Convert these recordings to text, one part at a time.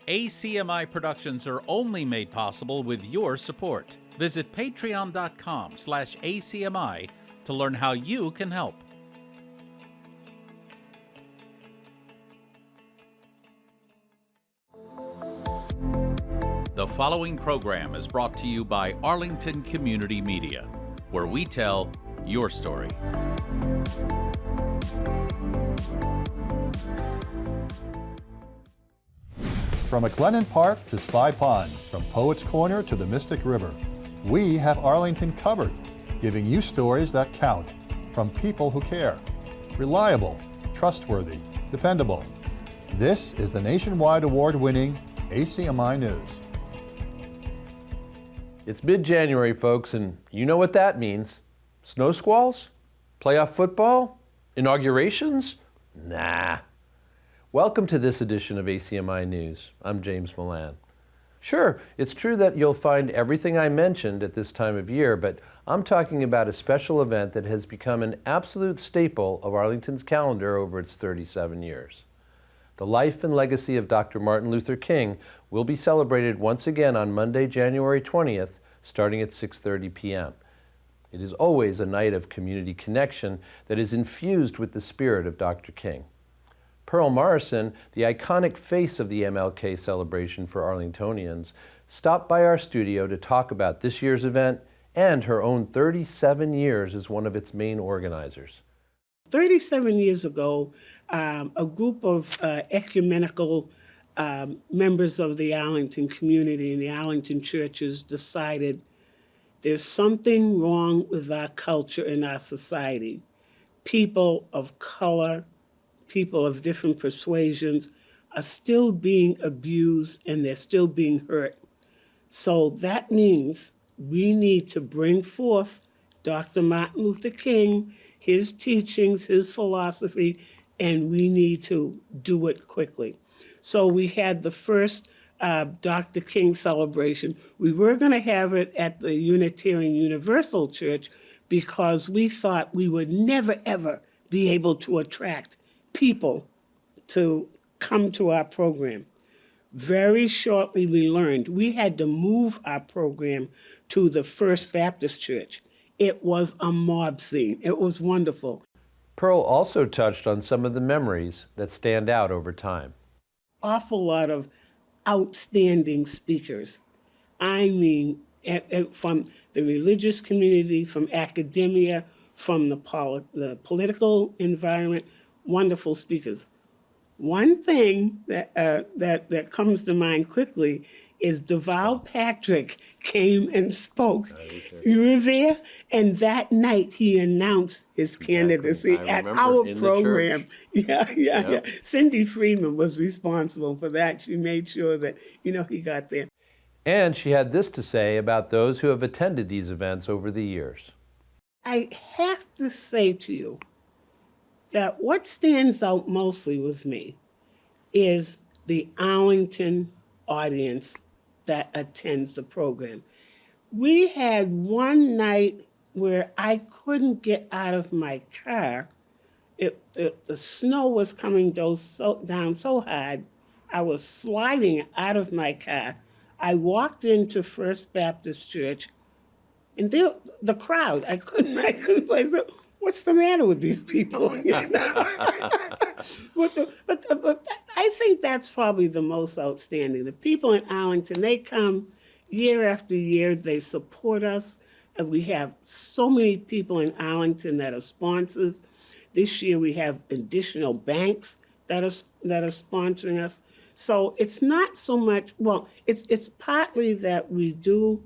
ACMi productions are only made possible with your support. Visit patreon.com/ACMi to learn how you can help. The following program is brought to you by Arlington Community Media, where we tell your story. From McLennan Park to Spy Pond, from Poets Corner to the Mystic River, we have Arlington covered, giving you stories that count from people who care. Reliable, trustworthy, dependable. This is the nationwide award-winning ACMi News. It's mid-January, folks, and you know what that means. Snow squalls? Playoff football? Inaugurations? Nah. Welcome to this edition of ACMi News. I'm James Milan. Sure, it's true that you'll find everything I mentioned at this time of year, but I'm talking about a special event that has become an absolute staple of Arlington's calendar over its 37 years. The life and legacy of Dr. Martin Luther King will be celebrated once again on Monday, January 20th, starting at 6:30 p.m. It is always a night of community connection that is infused with the spirit of Dr. King. Pearl Morrison, the iconic face of the MLK celebration for Arlingtonians, stopped by our studio to talk about this year's event and her own 37 years as one of its main organizers. 37 years ago, a group of ecumenical members of the Arlington community and the Arlington churches decided there's something wrong with our culture and our society. People of color, people of different persuasions are still being abused and they're still being hurt. So that means we need to bring forth Dr. Martin Luther King, his teachings, his philosophy, and we need to do it quickly. So we had the first Dr. King celebration. We were going to have it at the Unitarian Universal Church because we thought we would never, ever be able to attract people to come to our program. Very shortly, we learned we had to move our program to the First Baptist Church. It was a mob scene. It was wonderful. Pearl also touched on some of the memories that stand out over time. Awful lot of outstanding speakers. I mean, from the religious community, from academia, from the political environment, wonderful speakers. One thing that comes to mind quickly is Deval Patrick came and spoke. You were there? And that night he announced his candidacy at our program. Yeah. Cindy Freeman was responsible for that. She made sure that, he got there. And she had this to say about those who have attended these events over the years. I have to say to you that what stands out mostly with me is the Arlington audience that attends the program. We had one night where I couldn't get out of my car. The snow was coming down so hard, I was sliding out of my car. I walked into First Baptist Church, and the crowd, I couldn't place it. What's the matter with these people? But I think that's probably the most outstanding. The people in Arlington, they come year after year, they support us, and we have so many people in Arlington that are sponsors. This year we have additional banks that are sponsoring us. So it's not so much, it's partly that we do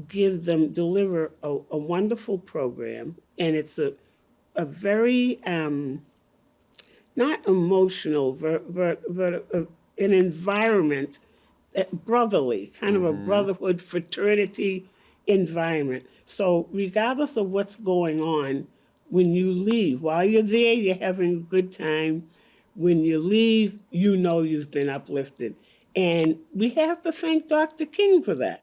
deliver a wonderful program, and it's a very, not emotional, but an environment, brotherly, kind of a brotherhood, fraternity environment. So regardless of what's going on, when you leave, while you're there, you're having a good time. When you leave, you've been uplifted. And we have to thank Dr. King for that.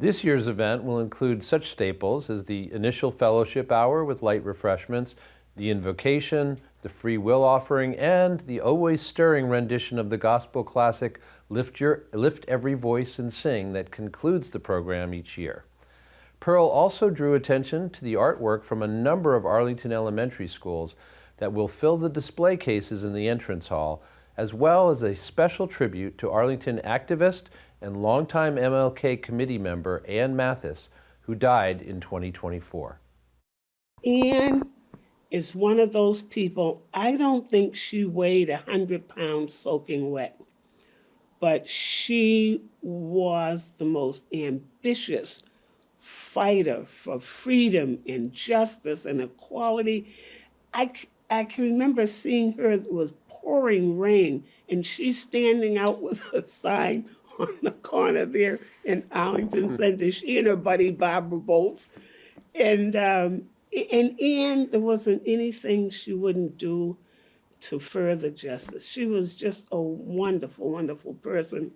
This year's event will include such staples as the initial fellowship hour with light refreshments, the invocation, the free will offering, and the always stirring rendition of the gospel classic, Lift Every Voice and Sing that concludes the program each year. Pearl also drew attention to the artwork from a number of Arlington elementary schools that will fill the display cases in the entrance hall, as well as a special tribute to Arlington activist and longtime MLK committee member Ann Mathis, who died in 2024. Ann is one of those people, I don't think she weighed 100 pounds soaking wet, but she was the most ambitious fighter for freedom and justice and equality. I can remember seeing her, it was pouring rain, and she's standing out with a sign on the corner there in Arlington Center, she and her buddy Barbara Bolts. And Ann, there wasn't anything she wouldn't do to further justice. She was just a wonderful, wonderful person.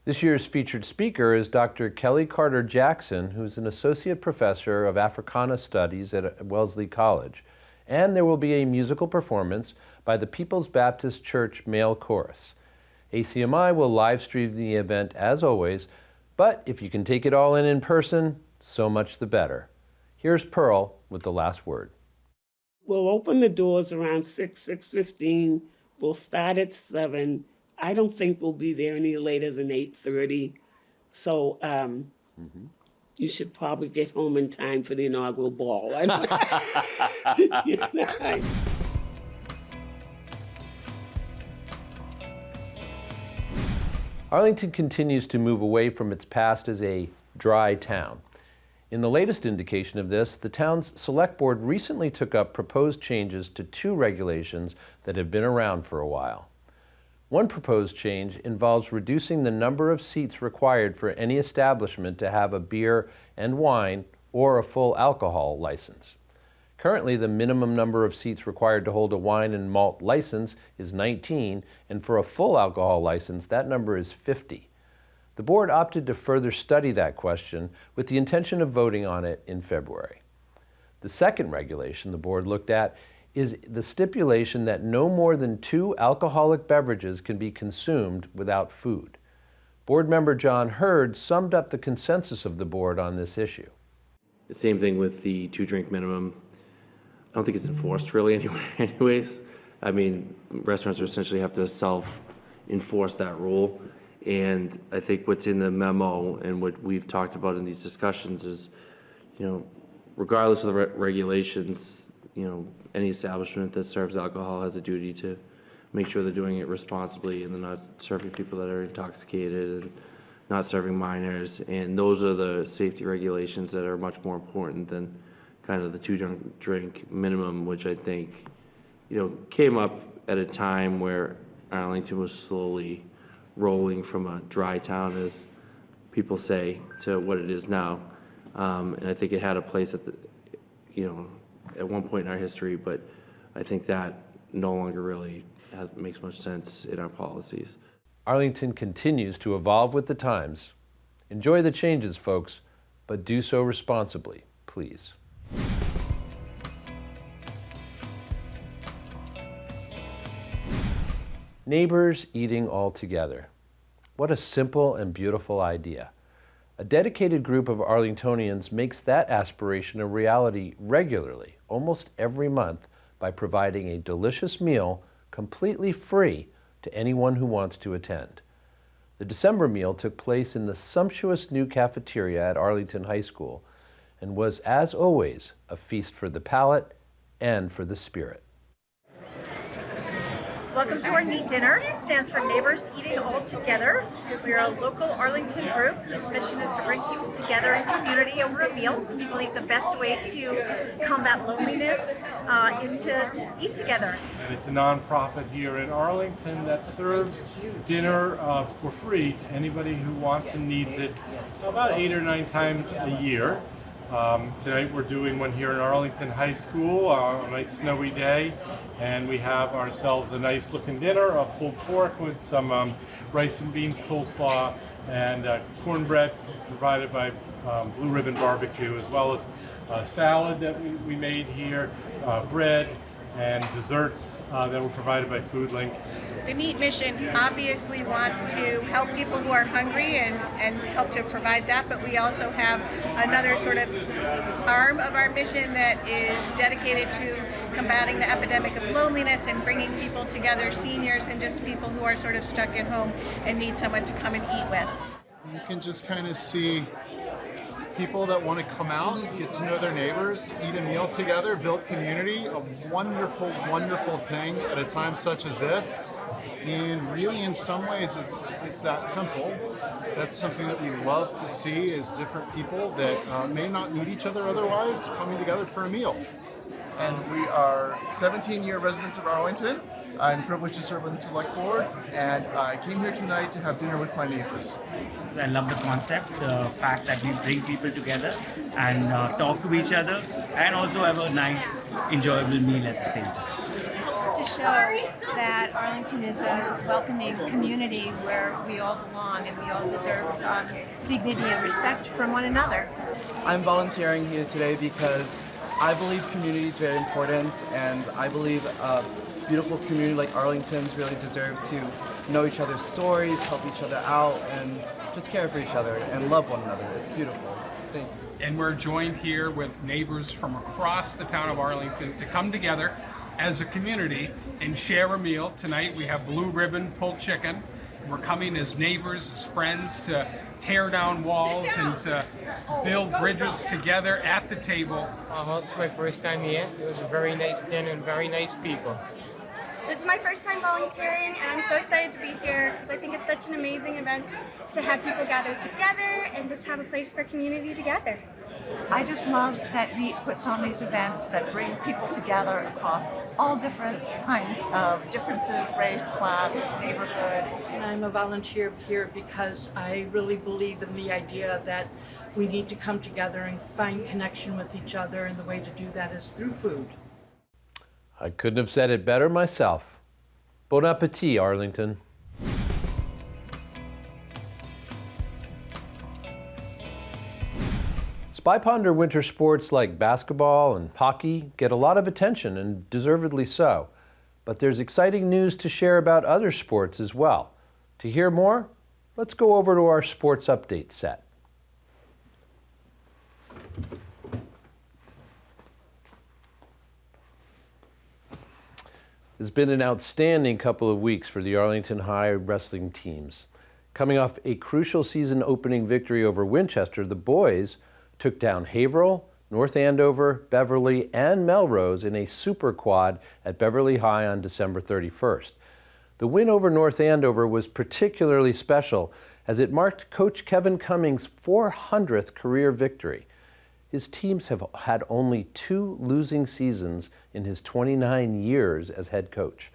This year's featured speaker is Dr. Kelly Carter Jackson, who's an associate professor of Africana Studies at Wellesley College. And there will be a musical performance by the People's Baptist Church Male Chorus. ACMi will live stream the event as always, but if you can take it all in person, so much the better. Here's Pearl with the last word. We'll open the doors around 6:15. We'll start at 7. I don't think we'll be there any later than 8:30. So you should probably get home in time for the inaugural ball. Arlington continues to move away from its past as a dry town. In the latest indication of this, the town's select board recently took up proposed changes to 2 regulations that have been around for a while. One proposed change involves reducing the number of seats required for any establishment to have a beer and wine or a full alcohol license. Currently, the minimum number of seats required to hold a wine and malt license is 19, and for a full alcohol license, that number is 50. The board opted to further study that question with the intention of voting on it in February. The second regulation the board looked at is the stipulation that no more than 2 alcoholic beverages can be consumed without food. Board member John Hurd summed up the consensus of the board on this issue. The same thing with the 2-drink minimum. I don't think it's enforced really anyways. I mean, restaurants essentially have to self-enforce that rule. And I think what's in the memo and what we've talked about in these discussions is, regardless of the regulations, any establishment that serves alcohol has a duty to make sure they're doing it responsibly and they're not serving people that are intoxicated and not serving minors. And those are the safety regulations that are much more important than kind of the 2-drink minimum, which I think, came up at a time where Arlington was slowly rolling from a dry town, as people say, to what it is now. And I think it had a place at at one point in our history, but I think that no longer really makes much sense in our policies. Arlington continues to evolve with the times. Enjoy the changes, folks, but do so responsibly, please. Neighbors eating all together. What a simple and beautiful idea. A dedicated group of Arlingtonians makes that aspiration a reality regularly, almost every month, by providing a delicious meal completely free to anyone who wants to attend. The December meal took place in the sumptuous new cafeteria at Arlington High School and was, as always, a feast for the palate and for the spirit. Welcome to our NEAT dinner. It stands for Neighbors Eating All Together. We are a local Arlington group whose mission is to bring people together in community over a meal. We believe the best way to combat loneliness is to eat together. And it's a nonprofit here in Arlington that serves dinner for free to anybody who wants and needs it about 8 or 9 times a year. Tonight we're doing one here in Arlington High School on a nice snowy day, and we have ourselves a nice looking dinner of pulled pork with some rice and beans coleslaw and cornbread provided by Blue Ribbon Barbecue, as well as a salad that we made here, bread, and desserts that were provided by Food Link. The Meat Mission obviously wants to help people who are hungry and help to provide that, but we also have another sort of arm of our mission that is dedicated to combating the epidemic of loneliness and bringing people together, seniors and just people who are sort of stuck at home and need someone to come and eat with. You can just kind of see people that want to come out, get to know their neighbors, eat a meal together, build community, a wonderful, wonderful thing at a time such as this. And really, in some ways, it's that simple. That's something that we love to see, is different people that may not meet each other otherwise coming together for a meal. And we are 17-year residents of Arlington. I'm privileged to serve on the select board, and I came here tonight to have dinner with my neighbors. I love the concept, the fact that we bring people together and talk to each other and also have a nice, enjoyable meal at the same time. To show that Arlington is a welcoming community where we all belong and we all deserve dignity and respect from one another. I'm volunteering here today because I believe community is very important, and I believe a beautiful community like Arlington's really deserves to know each other's stories, help each other out, and just care for each other and love one another. It's beautiful. Thank you. And we're joined here with neighbors from across the town of Arlington to come together as a community and share a meal. Tonight we have blue ribbon pulled chicken. We're coming as neighbors, as friends, to tear down walls and to build bridges together at the table. Well, it's my first time here. It was a very nice dinner and very nice people. This is my first time volunteering, and I'm so excited to be here because I think it's such an amazing event to have people gather together and just have a place for community together. I just love that NEAT puts on these events that bring people together across all different kinds of differences, race, class, neighborhood. And I'm a volunteer here because I really believe in the idea that we need to come together and find connection with each other, and the way to do that is through food. I couldn't have said it better myself. Bon appetit, Arlington. Spy Ponder winter sports like basketball and hockey get a lot of attention, and deservedly so. But there's exciting news to share about other sports as well. To hear more, let's go over to our sports update set. It's been an outstanding couple of weeks for the Arlington High wrestling teams. Coming off a crucial season opening victory over Winchester, the boys took down Haverhill, North Andover, Beverly, and Melrose in a super quad at Beverly High on December 31st. The win over North Andover was particularly special as it marked Coach Kevin Cummings' 400th career victory. His teams have had only 2 losing seasons in his 29 years as head coach.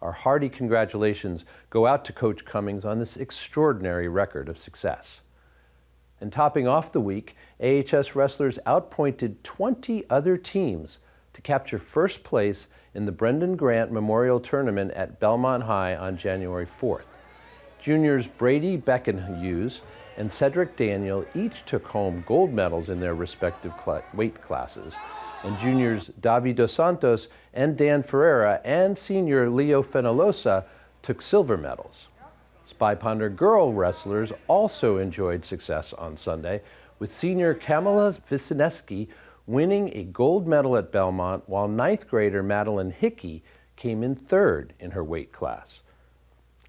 Our hearty congratulations go out to Coach Cummings on this extraordinary record of success. And topping off the week, AHS wrestlers outpointed 20 other teams to capture first place in the Brendan Grant Memorial Tournament at Belmont High on January 4th. Juniors Brady Beckenhughes and Cedric Daniel each took home gold medals in their respective weight classes, and juniors Davi Dos Santos and Dan Ferreira and senior Leo Fenalosa took silver medals. Spy Ponder girl wrestlers also enjoyed success on Sunday, with senior Kamala Visineski winning a gold medal at Belmont, while 9th grader Madeline Hickey came in 3rd in her weight class.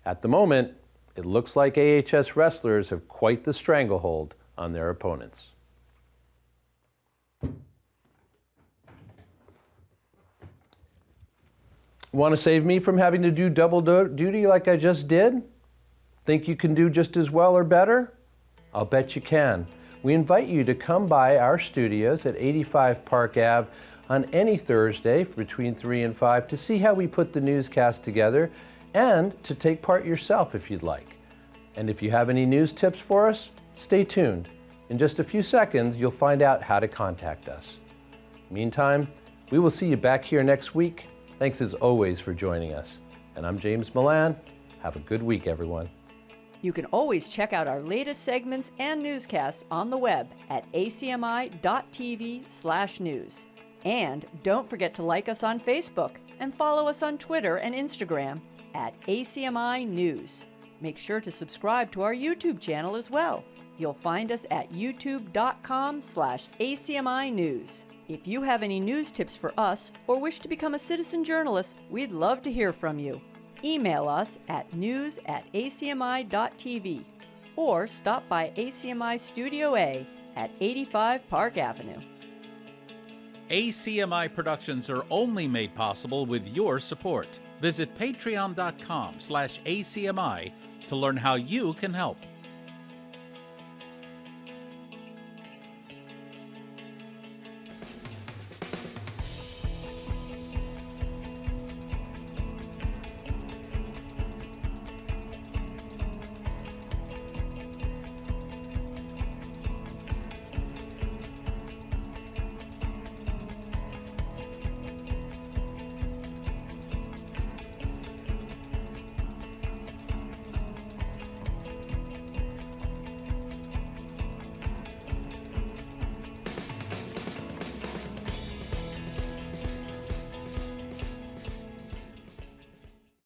At the moment, it looks like AHS wrestlers have quite the stranglehold on their opponents. Want to save me from having to do double duty like I just did? Think you can do just as well or better? I'll bet you can. We invite you to come by our studios at 85 Park Ave on any Thursday between 3 and 5 to see how we put the newscast together, and to take part yourself if you'd like. And if you have any news tips for us, stay tuned. In just a few seconds, you'll find out how to contact us. Meantime, we will see you back here next week. Thanks as always for joining us. And I'm James Milan. Have a good week, everyone. You can always check out our latest segments and newscasts on the web at acmi.tv/news. And don't forget to like us on Facebook and follow us on Twitter and Instagram at ACMi News. Make sure to subscribe to our YouTube channel as well. You'll find us at youtube.com/ACMi News. If you have any news tips for us or wish to become a citizen journalist, we'd love to hear from you. Email us at news@acmi.tv or stop by ACMI Studio A at 85 Park Avenue. ACMI productions are only made possible with your support. Visit patreon.com/ACMI to learn how you can help.